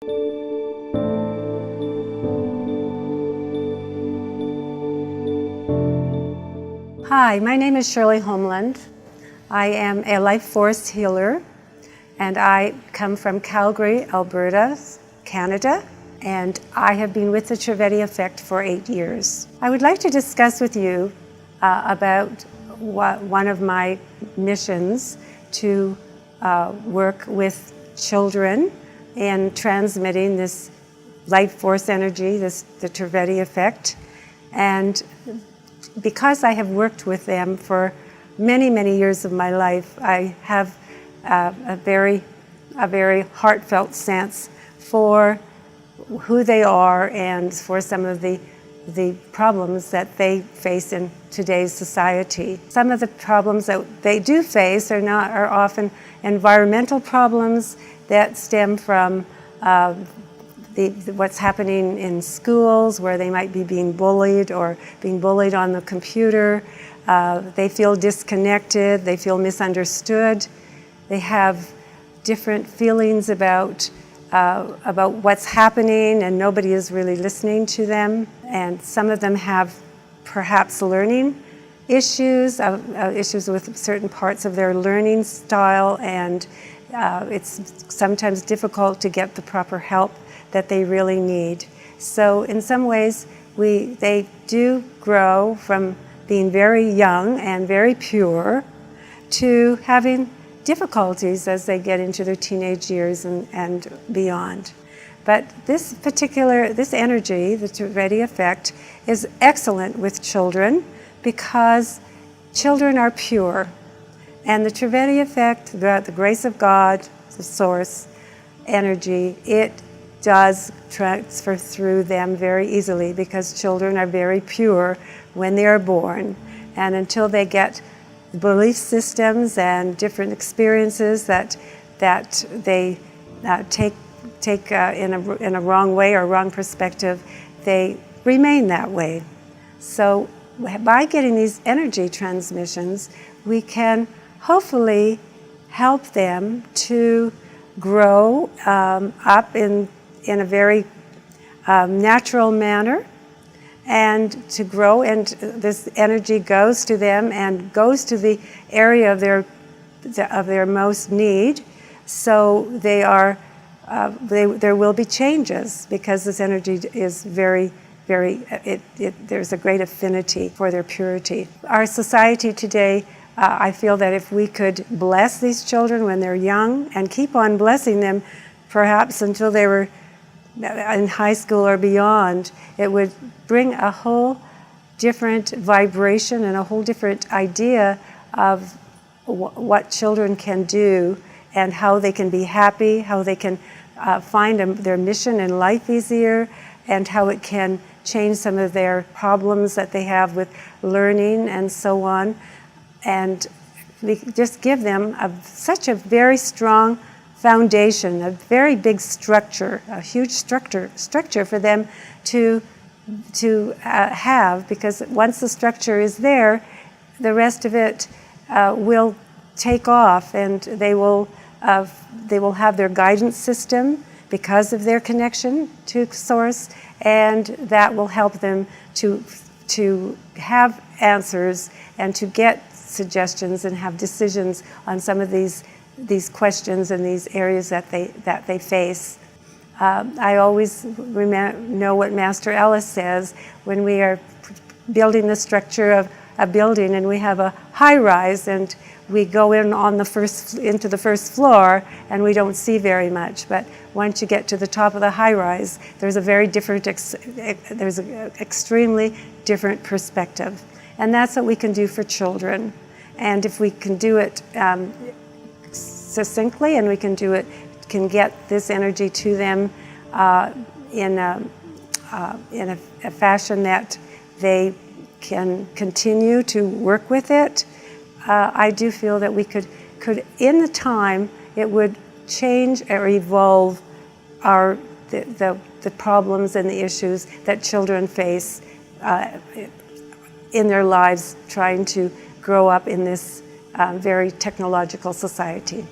Hi, my name is Shirley Holmlund. I am a life force healer, and I come from Calgary, Alberta, Canada, and I have been with the Trivedi Effect for 8 years. I would like to discuss with you about one of my missions to work with children in transmitting this life force energy, the Trivedi Effect. And because I have worked with them for many, many years of my life, I have a very heartfelt sense for who they are and for some of the problems that they face in today's society. Some of the problems that they do face are often environmental problems that stem from what's happening in schools, where they might be being bullied or being bullied on the computer. They feel disconnected, they feel misunderstood. They have different feelings about what's happening, and nobody is really listening to them. And some of them have perhaps learning issues, issues with certain parts of their learning style, and it's sometimes difficult to get the proper help that they really need. So in some ways, they do grow from being very young and very pure to having difficulties as they get into their teenage years and beyond. But this energy, the Trivedi Effect, is excellent with children because children are pure. And the Trivedi Effect, the grace of God, the source energy, it does transfer through them very easily because children are very pure when they are born. And until they get belief systems and different experiences that they take in a wrong way or wrong perspective, they remain that way. So by getting these energy transmissions, we can hopefully help them to grow up in a very natural manner, and to grow, and this energy goes to them and goes to the area of their most need. So there will be changes because this energy is there's a great affinity for their purity. Our society today, I feel that if we could bless these children when they're young and keep on blessing them perhaps until they were in high school or beyond, it would bring a whole different vibration and a whole different idea of what children can do and how they can be happy, how they can find their mission in life easier, and how it can change some of their problems that they have with learning and so on. And we just give them such a very strong foundation, a very big structure, a huge structure for them to have, because once the structure is there, the rest of it will take off, and they will have their guidance system because of their connection to Source, and that will help them to have answers and to get suggestions and have decisions on some of these questions and these areas that they face. I always know what Master Ellis says when we are building the structure of a building and we have a high rise and we go into the first floor and we don't see very much. But once you get to the top of the high rise, there's a very different, there's an extremely different perspective. And that's what we can do for children. And if we can do it succinctly, and we can get this energy to them in a fashion that they can continue to work with it, I do feel that we could in the time, it would change or evolve the problems and the issues that children face in their lives trying to grow up in this very technological society.